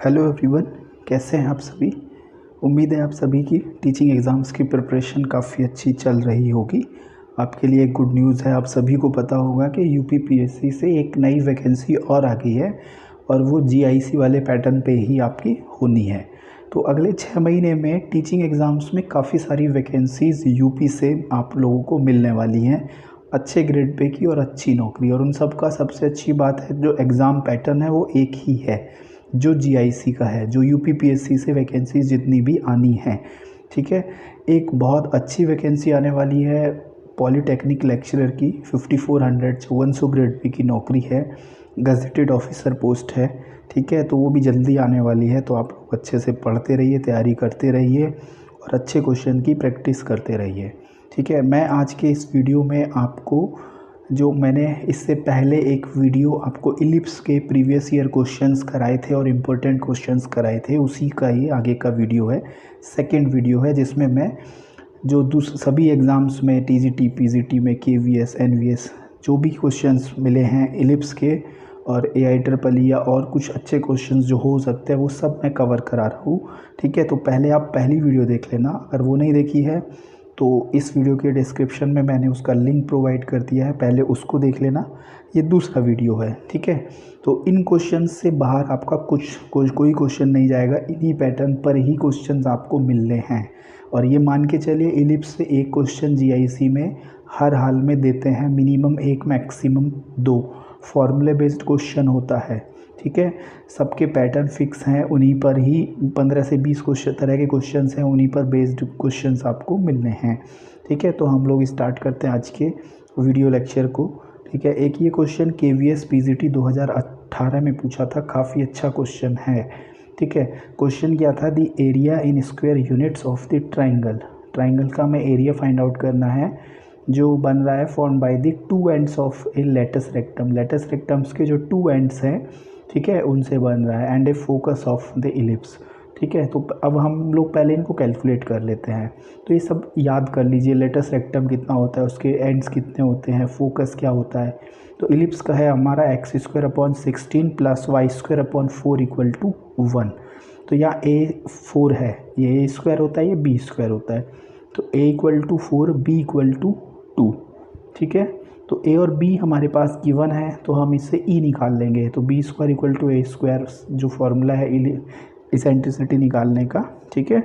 Hello everyone, कैसे हैं आप सभी। उम्मीद है आप सभी की टीचिंग एग्ज़ाम्स की प्रिपरेशन काफ़ी अच्छी चल रही होगी। आपके लिए एक गुड न्यूज़ है, आप सभी को पता होगा कि यूपीपीएससी से एक नई वैकेंसी और आ गई है और वो जीआईसी वाले पैटर्न पे ही आपकी होनी है। तो अगले 6 महीने में टीचिंग एग्ज़ाम्स में काफ़ी सारी वैकेंसीज़ यूपी से आप लोगों को मिलने वाली हैं, अच्छे ग्रेड पे की और अच्छी नौकरी। और उन सब का सबसे अच्छी बात है, जो एग्ज़ाम पैटर्न है वो एक ही है जो जीआईसी का है, जो यूपीपीएससी से वैकेंसीज जितनी भी आनी हैं। ठीक है, एक बहुत अच्छी वैकेंसी आने वाली है पॉलीटेक्निक लेक्चरर की 5400 5400 ग्रेड पे की नौकरी है, गजेटेड ऑफिसर पोस्ट है। ठीक है, तो वो भी जल्दी आने वाली है। तो आप लोग अच्छे से पढ़ते रहिए, तैयारी करते रहिए और अच्छे क्वेश्चन की प्रैक्टिस करते रहिए। ठीक है, मैं आज के इस वीडियो में आपको, जो मैंने इससे पहले एक वीडियो आपको इलिप्स के प्रीवियस ईयर क्वेश्चंस कराए थे और इम्पोर्टेंट क्वेश्चंस कराए थे, उसी का ही आगे का वीडियो है, सेकंड वीडियो है, जिसमें मैं जो सभी एग्ज़ाम्स में टीजीटी, पीजीटी में, केवीएस, एनवीएस जो भी क्वेश्चंस मिले हैं इलिप्स के और एआई ट्रिपल या और कुछ अच्छे क्वेश्चंस जो हो सकते हैं, वो सब मैं कवर करा रहा हूँ। ठीक है, तो पहले आप पहली वीडियो देख लेना, अगर वो नहीं देखी है तो इस वीडियो के डिस्क्रिप्शन में मैंने उसका लिंक प्रोवाइड कर दिया है, पहले उसको देख लेना। ये दूसरा वीडियो है। ठीक है, तो इन क्वेश्चन से बाहर आपका कोई क्वेश्चन नहीं जाएगा, इन्हीं पैटर्न पर ही क्वेश्चंस आपको मिलने हैं। और ये मान के चलिए इलिप्स से एक क्वेश्चन जीआईसी में हर हाल में देते हैं, मिनिमम एक मैक्सिमम दो फॉर्मूले बेस्ड क्वेश्चन होता है। ठीक है, सबके पैटर्न फिक्स हैं, उन्हीं पर ही 15 से 20 क्वेश्चन तरह के क्वेश्चंस हैं, उन्हीं पर बेस्ड क्वेश्चंस आपको मिलने हैं। ठीक है, तो हम लोग स्टार्ट करते हैं आज के वीडियो लेक्चर को। ठीक है, एक ये क्वेश्चन केवीएस पीजीटी 2018 में पूछा था, काफ़ी अच्छा क्वेश्चन है। ठीक है, क्वेश्चन क्या था, the area in square units of the triangle. Triangle का हमें एरिया फाइंड आउट करना है जो बन रहा है form by the two ends of a latus rectum. Latus rectums के जो टू एंड्स हैं, ठीक है, उनसे बन रहा है, and A focus of the ellipse. ठीक है, तो अब हम लोग पहले इनको कैलकुलेट कर लेते हैं। तो ये सब याद कर लीजिए, लेटस रेक्टम कितना होता है, उसके एंड्स कितने होते हैं, फोकस क्या होता है। तो इलिप्स का है हमारा x² / 16 + y² / 4 = 1। तो यहाँ a 4 है, ये a² होता है, ये b² होता है। तो a = 4, b = 2। ठीक है, तो a और b हमारे पास गिवन है, तो हम इससे e निकाल लेंगे। तो b² = a², जो फॉर्मूला है इसेंट्रिसिटी निकालने का। ठीक है,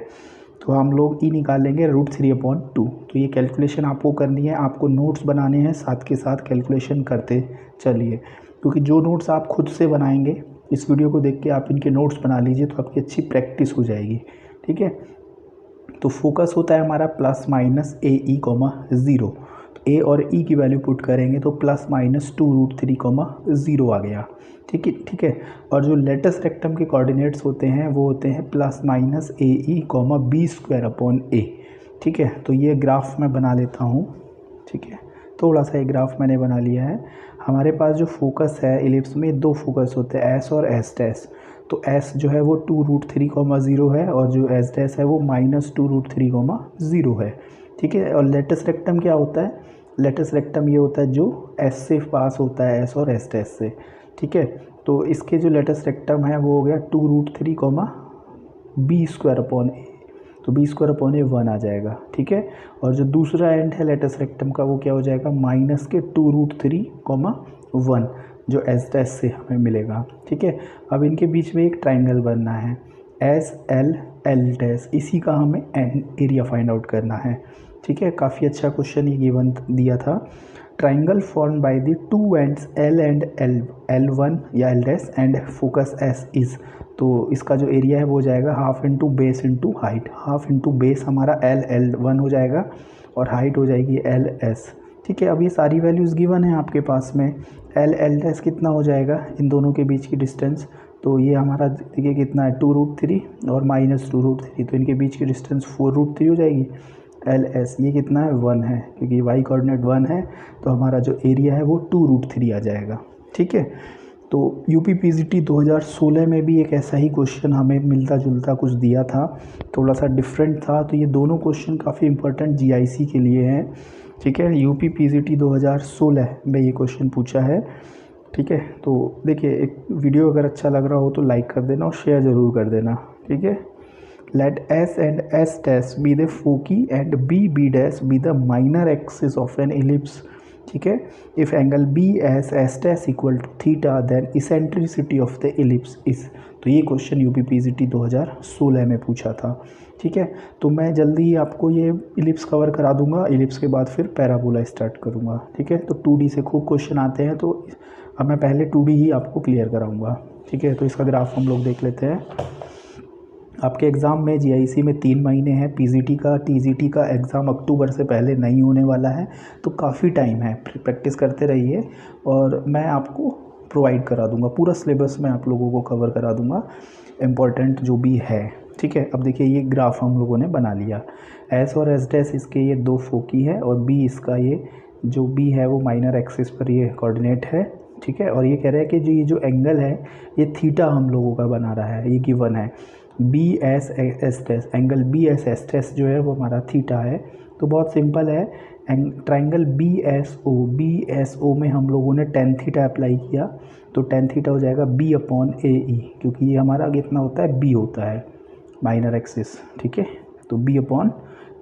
तो हम लोग e निकालेंगे √3/2। तो ये कैलकुलेशन आपको करनी है, आपको नोट्स बनाने हैं, साथ के साथ कैलकुलेशन करते चलिए, क्योंकि जो नोट्स आप खुद से बनाएंगे, इस वीडियो को देख के आप इनके नोट्स बना लीजिए तो आपकी अच्छी प्रैक्टिस हो जाएगी। ठीक है, तो फोकस होता है हमारा ±AE, 0। तो ए और ई की वैल्यू पुट करेंगे तो ±2√3, 0 आ गया। ठीक है, ठीक है। और जो लेटस रेक्टम के कोऑर्डिनेट्स होते हैं वो होते हैं ±AE, b²/a। ठीक है, तो ये ग्राफ मैं बना लेता हूँ। ठीक है, थोड़ा सा ये ग्राफ मैंने बना लिया है। हमारे पास जो फोकस है इलिप्स में, दो फोकस होते हैं, एस और एस डैश। तो एस जो है वो 2√3, 0 है, और जो एस डैश है वो -2√3, 0 है। ठीक है, और लेटस रेक्टम क्या होता है, लेटस रेक्टम ये होता है जो एस से पास होता है, एस और एस डैश से। ठीक है, तो इसके जो लेटस रेक्टम है वो हो गया 2√3, b²/a। तो b² 1 आ जाएगा। ठीक है, और जो दूसरा एंड है लेटस रेक्टम का वो क्या हो जाएगा, -2√3, 1, जो एस डैश से हमें मिलेगा। ठीक है, अब इनके बीच में एक ट्राइंगल बनना है, एस एल एल डैश, इसी का हमें एरिया फाइंड आउट करना है। ठीक है, काफ़ी अच्छा क्वेश्चन ये गिवन दिया था। Triangle form by the two ends L and L, L1 या L dash and focus S is. तो इसका जो एरिया है वो जाएगा half into base into height. Half into base हमारा L1 हो जाएगा और हाइट हो जाएगी LS। ठीक है, अब ये सारी वैल्यूज़ गिवन है आपके पास में। L डैश कितना हो जाएगा, इन दोनों के बीच की डिस्टेंस, तो ये हमारा देखिए कितना है, 2√3 और -2√3, तो इनके बीच की डिस्टेंस 4√3 हो जाएगी। LS ये कितना है, 1 है, क्योंकि y कोऑर्डिनेट 1 है, तो हमारा जो एरिया है वो 2√3 आ जाएगा। ठीक है, तो यूपीपीजीटी 2016 में भी एक ऐसा ही क्वेश्चन हमें मिलता जुलता कुछ दिया था, थोड़ा सा डिफरेंट था। तो ये दोनों क्वेश्चन काफ़ी इंपॉर्टेंट जीआईसी के लिए हैं। ठीक है, यूपीपीजीटी 2016 में ये क्वेश्चन पूछा है। ठीक है। तो देखिए, एक वीडियो अगर अच्छा लग रहा हो तो लाइक कर देना और शेयर ज़रूर कर देना। ठीक है। Let S and S dash be the foci and B B dash be the minor axis of an ellipse. ठीक है। If angle B S S dash equal to theta then eccentricity of the ellipse is. तो ये question यूपीपीसीटी 2016 में पूछा था। ठीक है। तो मैं जल्दी ही आपको ये इलिप्स कवर करा दूंगा, इलिप्स के बाद फिर पैराबोला स्टार्ट करूंगा। ठीक है। तो 2D से खूब क्वेश्चन आते हैं, तो अब मैं पहले 2D ही आपको क्लियर कराऊंगा। ठीक है। तो इसका ग्राफ हम लोग देख लेते हैं। आपके एग्ज़ाम में जीआईसी में 3 महीने हैं, पीजीटी का टीजीटी का एग्ज़ाम अक्टूबर से पहले नहीं होने वाला है, तो काफ़ी टाइम है, प्रैक्टिस करते रहिए और मैं आपको प्रोवाइड करा दूंगा पूरा सिलेबस, मैं आप लोगों को कवर करा दूंगा इम्पोर्टेंट जो भी है। ठीक है। अब देखिए, ये ग्राफ हम लोगों ने बना लिया। एस और एस डैश इसके ये 2 फोकी है और बी इसका ये जो बी है वो माइनर एक्सिस पर ये कोऑर्डिनेट है। ठीक है। और ये कह रहा है कि जो ये जो एंगल है ये थीटा हम लोगों का बना रहा है, ये गिवन है। B S S dash, angle B S S dash जो है वो हमारा थीटा है। तो बहुत सिंपल है, ट्राइंगल बी एस ओ में हम लोगों ने टेन थीटा अप्लाई किया, तो टेन थीटा हो जाएगा बी अपॉन ए ई, क्योंकि ये हमारा कितना होता है, बी होता है माइनर एक्सिस। ठीक है। तो बी अपॉन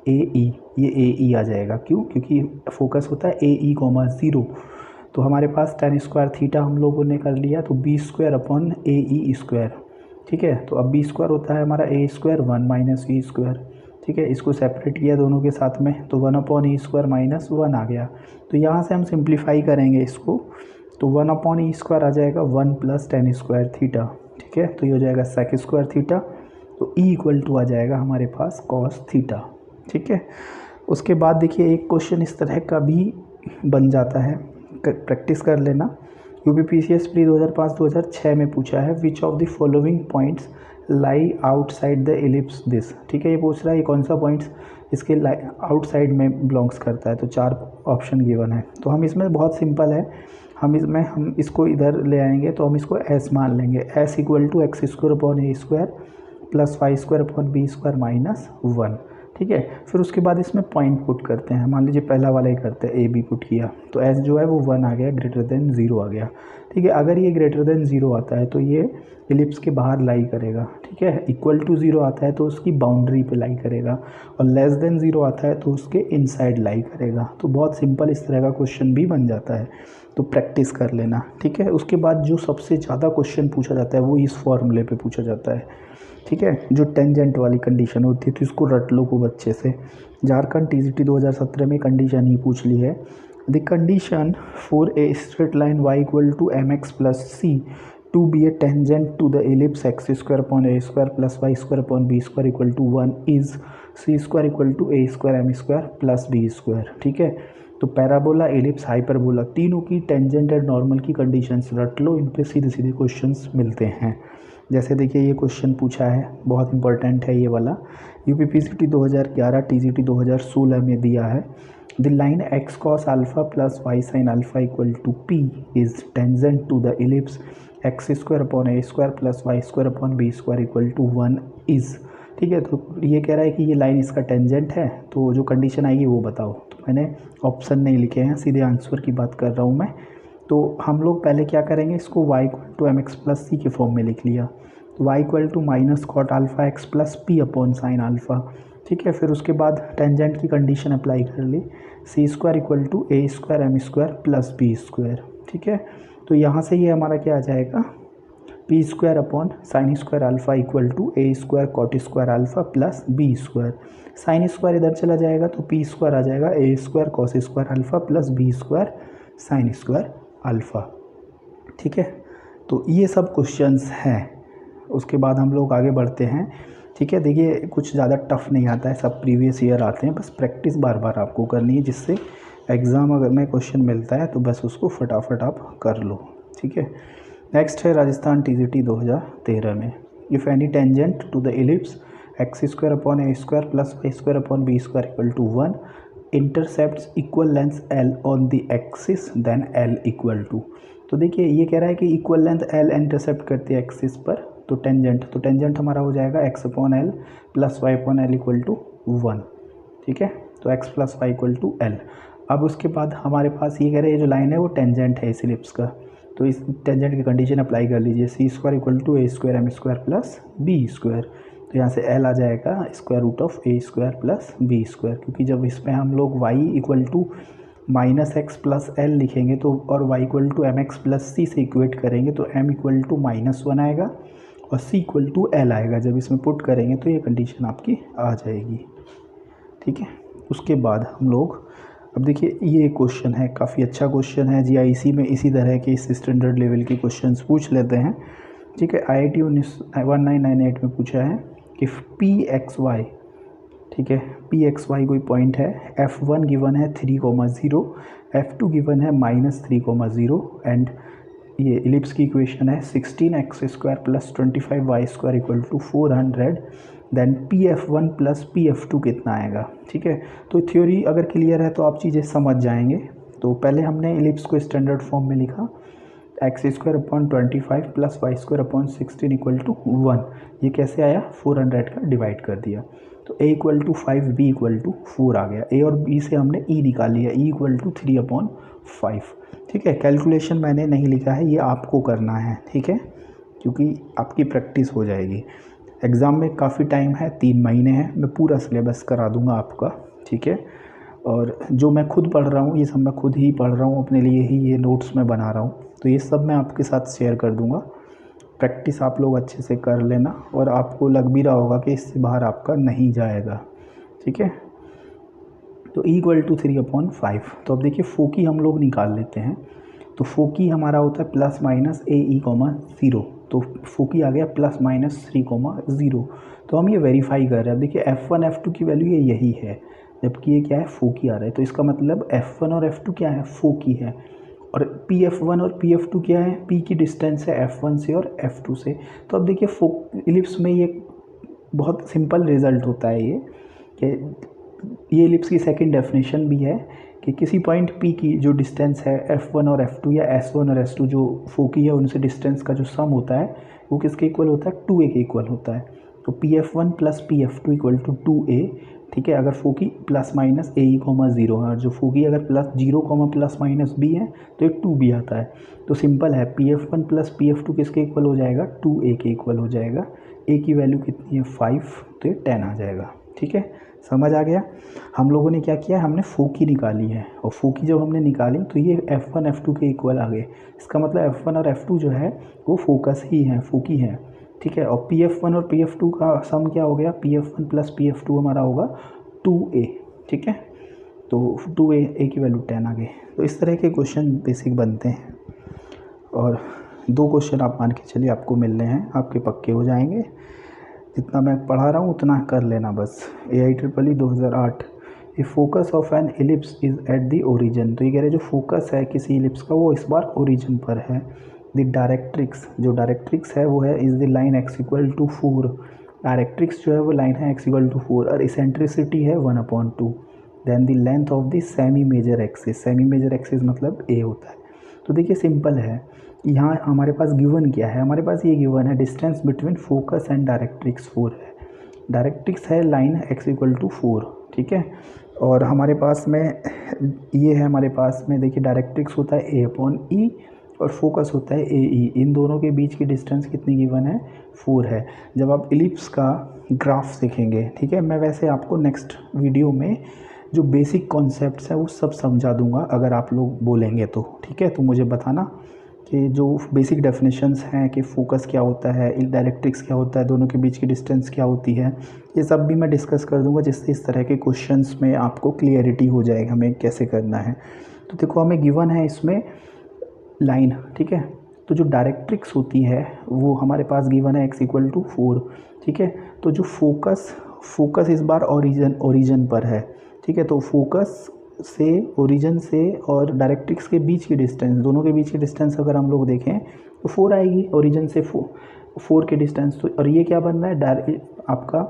ए ई, ये ए ई आ जाएगा, क्यों, क्योंकि फोकस होता है ए ई कॉमा 0। तो हमारे पास टेन स्क्वायर थीटा हम लोगों ने कर लिया, तो बी स्क्वायर अपॉन ए ई स्क्वायर। ठीक है। तो अब बी स्क्वायर होता है हमारा ए स्क्वायर 1 माइनस ई स्क्वायर। ठीक है। इसको सेपरेट किया दोनों के साथ में, तो 1 अपॉन ई स्क्वायर माइनस 1 आ गया। तो यहाँ से हम सिंप्लीफाई करेंगे इसको, तो 1 अपॉन ई स्क्वायर आ जाएगा 1 प्लस टेन स्क्वायर थीटा। ठीक है। तो ये हो जाएगा सेक स्क्वायर थीटा, तो ई इक्वल टू आ जाएगा हमारे पास कॉस थीटा। ठीक है। उसके बाद देखिए, एक क्वेश्चन इस तरह का भी बन जाता है, प्रैक्टिस कर लेना। यूपीपीसीएस प्री 2005-2006 में पूछा है, which of the following points lie outside the ellipse this. ठीक है। ये पूछ रहा है ये कौन सा पॉइंट्स इसके आउटसाइड में बिलोंग्स करता है, तो 4 ऑप्शन गिवन है। तो हम इसमें बहुत सिंपल है, हम इसको इधर ले आएंगे, तो हम इसको एस मान लेंगे। S equal to x square upon a square plus y square upon b square minus 1। ठीक है। फिर उसके बाद इसमें पॉइंट पुट करते हैं, मान लीजिए पहला वाला ही करते हैं, ए बी पुट किया, तो एस जो है वो 1 आ गया, ग्रेटर देन 0 आ गया। ठीक है। अगर ये ग्रेटर देन 0 आता है तो ये इलिप्स के बाहर लाई करेगा। ठीक है। इक्वल टू 0 आता है तो उसकी बाउंड्री पे लाई करेगा, और लेस देन 0 आता है तो उसके इनसाइड लाई करेगा। तो बहुत सिंपल इस तरह का क्वेश्चन भी बन जाता है, तो प्रैक्टिस कर लेना। ठीक है। उसके बाद जो सबसे ज़्यादा क्वेश्चन पूछा जाता है वो इस फॉर्मूले पे पूछा जाता है। ठीक है। जो टेंजेंट वाली कंडीशन होती है, तो इसको रट लो खूब अच्छे से। झारखंड टीजीटी 2017 में कंडीशन ही पूछ ली है। The condition for a straight line y equal to M x plus c to be a tangent to the ellipse x square upon a square plus y square upon b square equal to 1 is c square equal to A square M square plus B square. ठीक है। तो parabola, ellipse, hyperbola, तीनों की tangent and normal की conditions रट लो, इन पे सीधे सीधे क्वेश्चंस मिलते हैं। जैसे देखिए, ये क्वेश्चन पूछा है, बहुत इंपॉर्टेंट है ये वाला, यूपीपीसीटी 2011 टीजीटी 2016 में दिया है। The line x cos alpha plus y sin alpha equal to p is tangent to the ellipse x square upon a square plus y square upon b square equal to 1 is. ठीक है। तो ये कह रहा है कि ये line इसका टेंजेंट है, तो जो कंडीशन आएगी वो बताओ। तो मैंने ऑप्शन नहीं लिखे हैं, सीधे आंसर की बात कर रहा हूँ मैं। तो हम लोग पहले क्या करेंगे, इसको y equal to M x plus C के फॉर्म में लिख लिया, तो y equal to minus cot alpha X plus P upon sine alpha. ठीक है। फिर उसके बाद टेंजेंट की कंडीशन अप्लाई कर ली, C square equal to A square M square plus B square. ठीक है। तो यहाँ से ये हमारा क्या आ जाएगा, P square upon sine square alpha equal to A square cot square alpha plus B square. Sine square इधर चला जाएगा तो पी स्क्वायर आ जाएगा A square cos square alpha plus B square sine square alpha. ठीक है। तो ये सब क्वेश्चंस हैं। उसके बाद हम लोग आगे बढ़ते हैं। ठीक है। देखिए, कुछ ज़्यादा टफ नहीं आता है, सब प्रीवियस ईयर आते हैं, बस प्रैक्टिस बार बार आपको करनी है, जिससे एग्ज़ाम अगर में क्वेश्चन मिलता है तो बस उसको फटाफट आप कर लो। ठीक है। नेक्स्ट है राजस्थान टीजीटी 2013 में, if any tangent to the ellipse x square upon a square plus y square upon b square equal to 1 intercepts equal length L on the axis then L equal to. तो देखिए, ये कह रहा है कि equal length L intercept करती है axis पर, तो टेंजेंट हमारा हो जाएगा x upon L plus y upon L equal to 1। ठीक है। तो x plus y equal to L. अब उसके बाद हमारे पास ये कह रहे हैं, ये जो लाइन है वो टेंजेंट है इस इलिप्स का, तो इस टेंजेंट की कंडीशन अप्लाई कर लीजिए, C square equal to A square M square plus B square. तो यहाँ से एल आ जाएगा square root of A square plus B square, क्योंकि जब इसमें हम लोग Y equal to minus X plus L लिखेंगे तो और Y equal to M x plus C से इक्वेट करेंगे तो एम इक्वल टू -1 आएगा और सी इक्वल टू एल आएगा। जब इसमें पुट करेंगे तो ये कंडीशन आपकी आ जाएगी, ठीक है। उसके बाद हम लोग अब देखिए ये क्वेश्चन है, काफ़ी अच्छा क्वेश्चन है, जीआईसी में इसी तरह के इस स्टैंडर्ड लेवल के क्वेश्चंस पूछ लेते हैं, ठीक है। IIT 1998 में पूछा है कि PXY, ठीक है, PXY कोई पॉइंट है, F1 गिवन है 3,0, F2 गिवन है -3,0 एंड ये इलिप्स की इक्वेशन है 16x² plus 25y² equal to 400, then PF1 plus PF2 कितना आएगा, ठीक है। तो थ्योरी अगर क्लियर है तो आप चीज़ें समझ जाएंगे। तो पहले हमने इलिप्स को स्टैंडर्ड फॉर्म में लिखा, x² / 25 plus y² / 16 equal to 1। ये कैसे आया, 400 का डिवाइड कर दिया तो a equal to 5 b equal to 4 आ गया। a और b से हमने e निकाल लिया, e इक्वल टू 3/5, ठीक है। कैलकुलेशन मैंने नहीं लिखा है, ये आपको करना है, ठीक है, क्योंकि आपकी प्रैक्टिस हो जाएगी। एग्ज़ाम में काफ़ी टाइम है, 3 महीने हैं, मैं पूरा सिलेबस करा दूंगा आपका, ठीक है। और जो मैं खुद पढ़ रहा हूँ ये सब मैं खुद ही पढ़ रहा हूँ, अपने लिए ही ये नोट्स मैं बना रहा हूँ, तो ये सब मैं आपके साथ शेयर कर दूंगा। प्रैक्टिस आप लोग अच्छे से कर लेना और आपको लग भी रहा होगा कि इससे बाहर आपका नहीं जाएगा, ठीक है। तो e इक्वल टू 3/5। तो अब देखिए फोकी हम लोग निकाल लेते हैं। तो फोकी हमारा होता है प्लस माइनस AE, 0। तो फोकी आ गया प्लस माइनस 3,0। तो हम ये वेरीफाई कर रहे हैं। अब देखिए F1 F2 की वैल्यू ये यही है, जबकि ये क्या है, फोकी आ रहा है। तो इसका मतलब F1 और F2 क्या है, फोकी है। और PF1 और PF2 क्या है, P की डिस्टेंस है F1 से और F2 से। तो अब देखिए इलिप्स में ये बहुत सिंपल रिजल्ट होता है ये, कि ये इलिप्स की सेकंड डेफिनेशन भी है कि किसी पॉइंट P की जो डिस्टेंस है F1 और F2 या S1 और S2 जो फोकी है उनसे डिस्टेंस का जो सम होता है वो किसके इक्वल होता है, 2a के इक्वल होता है। तो PF1 plus PF2 equal to 2a, ठीक है। अगर फोकी प्लस माइनस AE, 0 है और जो फोकी अगर प्लस 0, प्लस माइनस b है तो ये 2b आता है। तो सिंपल है, PF1 प्लस PF2 किसके इक्वल हो जाएगा, 2a के इक्वल हो जाएगा। a की वैल्यू कितनी है, 5, तो ये 10 आ जाएगा, ठीक है। समझ आ गया। हम लोगों ने क्या किया, हमने फोकी निकाली है और फोकी जब हमने निकाली तो ये F1 F2 के इक्वल आ गए। इसका मतलब F1 और F2 जो है वो फोकस ही है, फोकी है, ठीक है। और PF1 और PF2 का सम क्या हो गया, PF1 प्लस PF2 हमारा होगा 2a, ठीक है। तो 2a, a की वैल्यू 10 आ गई। तो इस तरह के क्वेश्चन बेसिक बनते हैं और 2 क्वेश्चन आप मान के चलिए आपको मिलने हैं, आपके पक्के हो जाएंगे। जितना मैं पढ़ा रहा हूँ उतना कर लेना बस। AIEEE 2008, A focus of an ellipse is eight the origin. तो ये कह रहे जो फोकस है किसी इलिप्स का वो इस बार ओरिजिन पर है। द डायरेक्ट्रिक्स, जो डायरेक्ट्रिक्स है वो है is the line x equal to 4। Directrix जो है वो लाइन है x इक्वल टू 4 और इसेंट्रिसिटी है 1/2। Then the length of the semi major axis, semi major axis मतलब a होता है। तो देखिए सिंपल है, यहाँ हमारे पास गिवन क्या है, हमारे पास ये गिवन है distance between focus and directrix 4 है। डायरेक्ट्रिक्स है लाइन x इक्वल टू 4, ठीक है। और हमारे पास में ये है, हमारे पास में देखिए डायरेक्ट्रिक्स होता है A/E और फोकस होता है AE। इन दोनों के बीच की डिस्टेंस कितनी गिवन है, 4 है। जब आप इलिप्स का ग्राफ सीखेंगे, ठीक है, मैं वैसे आपको नेक्स्ट वीडियो में जो बेसिक कॉन्सेप्ट्स हैं वो सब समझा दूंगा अगर आप लोग बोलेंगे तो, ठीक है। तो मुझे बताना कि जो बेसिक डेफिनेशंस हैं कि फोकस क्या होता है, डायरेक्ट्रिक्स क्या होता है, दोनों के बीच की डिस्टेंस क्या होती है, ये सब भी मैं डिस्कस कर दूंगा, जिससे इस तरह के क्वेश्चंस में आपको क्लियरिटी हो जाएगा हमें कैसे करना है। तो देखो हमें गिवन है इसमें लाइन, ठीक है। तो जो डायरेक्ट्रिक्स होती है वो हमारे पास गिवन है x इक्वल टू 4, ठीक है। तो जो फोकस इस बार ओरिजिन पर है, ठीक है। तो फोकस से, ओरिजिन से और डायरेक्ट्रिक्स के बीच की डिस्टेंस, दोनों के बीच की डिस्टेंस अगर हम लोग देखें तो 4 आएगी, ओरिजिन से 4 के डिस्टेंस। तो और ये क्या बन रहा है, आपका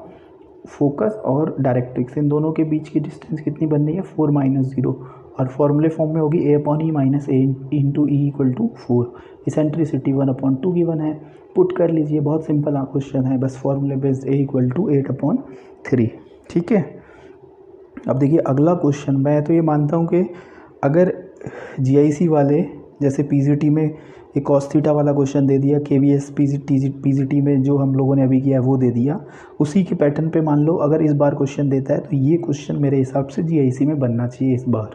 फोकस और डायरेक्ट्रिक्स इन दोनों के बीच की डिस्टेंस कितनी बन रही है, 4 - 0 और फॉर्मूले फॉर्म में होगी A/E minus A into E equal to 4। Eccentricity 1/2 given है, पुट कर लीजिए, बहुत सिंपल क्वेश्चन है, बस फॉर्मूले बेस्ड A इक्वल टू 8/3, ठीक है। अब देखिए अगला क्वेश्चन, मैं तो ये मानता हूँ कि अगर GIC वाले जैसे पीजीटी में एक कॉस थीटा वाला क्वेश्चन दे दिया, केवीएस पीजीटी में जो हम लोगों ने अभी किया है वो दे दिया, उसी के पैटर्न पे मान लो अगर इस बार क्वेश्चन देता है तो ये क्वेश्चन मेरे हिसाब से जीआईसी में बनना चाहिए इस बार।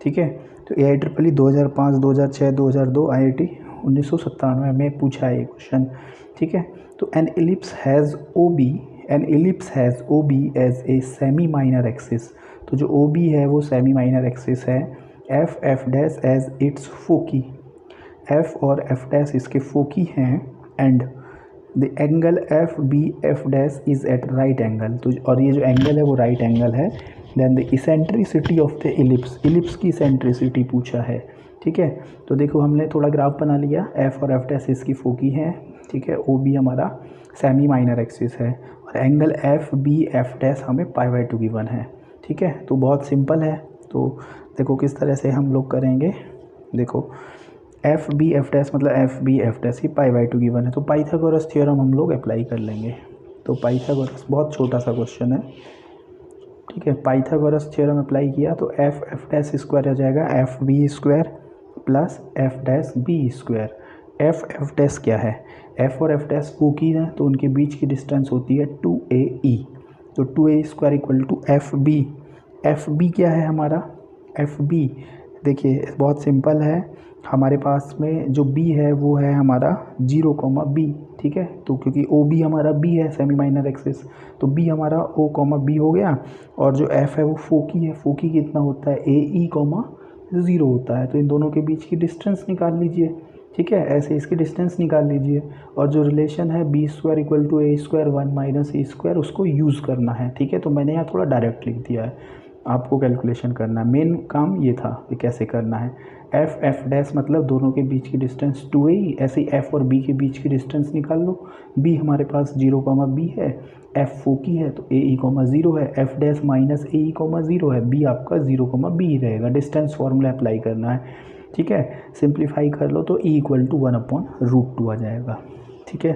ठीक है, तो AIEEE 2005, 2006, 2002, IIT 1997 में पूछा है ये क्वेश्चन। ठीक है, तो an ellipse has OB as a semi minor axis, तो जो OB है वो सेमी माइनर एक्सिस है, F dash as its foci, F और F डैश इसके फोकी हैं, and the angle F dash is at right angle, तो और ये जो एंगल है वो राइट एंगल है। Then the eccentricity of the ellipse की इसेंट्रिसिटी पूछा है। ठीक है, तो देखो हमने थोड़ा ग्राफ बना लिया, F और F डैश इसकी फोकी है। ठीक है, OB हमारा सेमी माइनर एक्सिस है और एंगल F डैश हमें π/2 गिवन है। ठीक है, तो बहुत सिंपल है। तो देखो किस तरह से हम लोग करेंगे, देखो F डैश मतलब F डैश की π/2 गिवन है, तो पाइथागोरस थ्योरम हम लोग अप्लाई कर लेंगे। तो पाइथागोरस बहुत छोटा सा क्वेश्चन है। ठीक है, पाइथागोरस थ्योरम अप्लाई किया तो F डैश स्क्वायर आ जाएगा FB square plus F dash B square. F dash क्या है, F और F डैश फोकी है तो उनके बीच की डिस्टेंस होती है 2AE, तो 2A square equal to FB क्या है हमारा, FB देखिए बहुत सिंपल है, हमारे पास में जो B है वो है हमारा 0, B। ठीक है, तो क्योंकि OB हमारा B है सेमी माइनर एक्सिस, तो B हमारा O, B हो गया, और जो F है वो फोकी है, फोकी कितना होता है AE, 0 होता है, तो इन दोनों के बीच की डिस्टेंस निकाल लीजिए। ठीक है, ऐसे इसकी डिस्टेंस निकाल लीजिए, और जो रिलेशन है B square equal to A square 1 - E square उसको यूज़ करना है। ठीक है, तो मैंने यहाँ थोड़ा डायरेक्ट लिख दिया है, आपको कैलकुलेशन करना है, मेन काम ये था कि कैसे करना है। F डैश मतलब दोनों के बीच की डिस्टेंस 2AE, ऐसे ही F और B के बीच की डिस्टेंस निकाल लो। B हमारे पास 0, B है, F फोकी है तो AE, 0 है, F डैश माइनस AE, 0 है, B आपका 0, B ही रहेगा, डिस्टेंस फॉर्मूला अप्लाई करना है। ठीक है, सिंप्लीफाई कर लो तो E इक्वल टू 1/√2 आ जाएगा। ठीक है,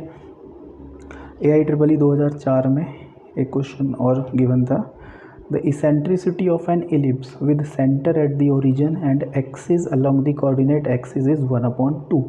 AIEEE 2004 में एक क्वेश्चन और गिवन था, the eccentricity of an ellipse with centre at the origin and axis along the coordinate axis is 1/2।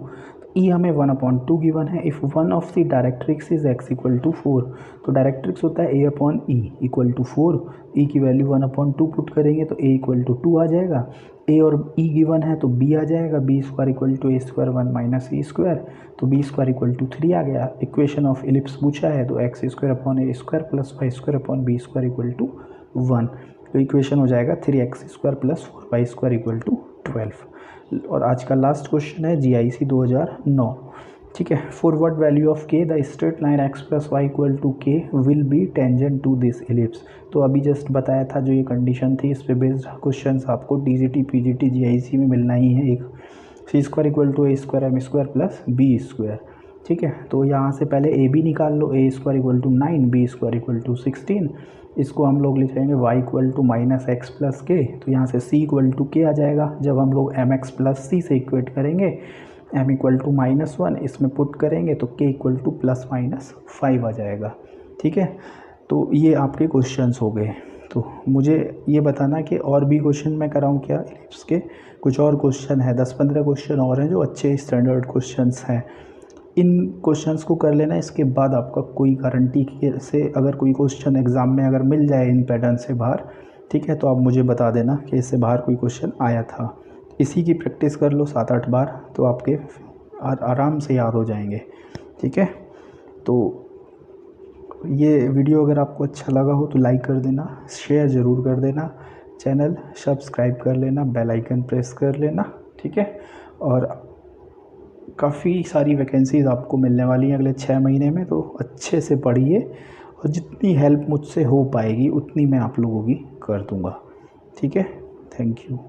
E हमें 1/2 गिवन है if one of the directrix is x equal to 4, तो directrix होता है A/E equal to 4, E की value 1/2 put करेंगे तो A equal to 2 आ जाएगा, A और E गिवन है तो B आ जाएगा, B square equal to A square 1 - E square, तो B स्क्वायर इक्वल टू 3 आ गया। इक्वेशन ऑफ इलिप्स पूछा है तो x square upon A square plus y square upon B square equal to 1, तो इक्वेशन हो जाएगा 3x square plus 4y square equal to 12। और आज का लास्ट क्वेश्चन है GIC 2009। ठीक है, for what value of k the straight line x plus y equal to k will be tangent to this ellipse. तो अभी जस्ट बताया था जो ये कंडीशन थी, इस पे बेस्ड क्वेश्चंस आपको TGT PGT GIC में मिलना ही है। एक c square equal to a square m square plus b square. ठीक है, तो यहाँ से पहले a b निकाल लो, a square equal to 9, b square equal to 16, इसको हम लोग लिखेंगे y equal to -x plus k, तो यहाँ से c इक्वल टू k आ जाएगा। जब हम लोग mx प्लस c से इक्वेट करेंगे, m इक्वल टू -1 इसमें पुट करेंगे तो k इक्वल टू +-5 आ जाएगा। ठीक है, तो ये आपके क्वेश्चंस हो गए। तो मुझे ये बताना कि और भी क्वेश्चन मैं कराऊँ क्या एलिप्स के, कुछ और क्वेश्चन है, 10-15 क्वेश्चन और हैं जो अच्छे स्टैंडर्ड क्वेश्चंस हैं, इन क्वेश्चंस को कर लेना। इसके बाद आपका कोई गारंटी से अगर कोई क्वेश्चन एग्ज़ाम में अगर मिल जाए इन पैटर्न से बाहर, ठीक है, तो आप मुझे बता देना कि इससे बाहर कोई क्वेश्चन आया था। इसी की प्रैक्टिस कर लो 7-8 बार, तो आपके आराम से याद हो जाएंगे। ठीक है, तो ये वीडियो अगर आपको अच्छा लगा हो तो लाइक कर देना, शेयर ज़रूर कर देना, चैनल सब्सक्राइब कर लेना, बेल आइकन प्रेस कर लेना। ठीक है, और काफ़ी सारी वैकेंसीज़ आपको मिलने वाली हैं अगले 6 महीने में, तो अच्छे से पढ़िए और जितनी हेल्प मुझसे हो पाएगी उतनी मैं आप लोगों की कर दूँगा। ठीक है, थैंक यू।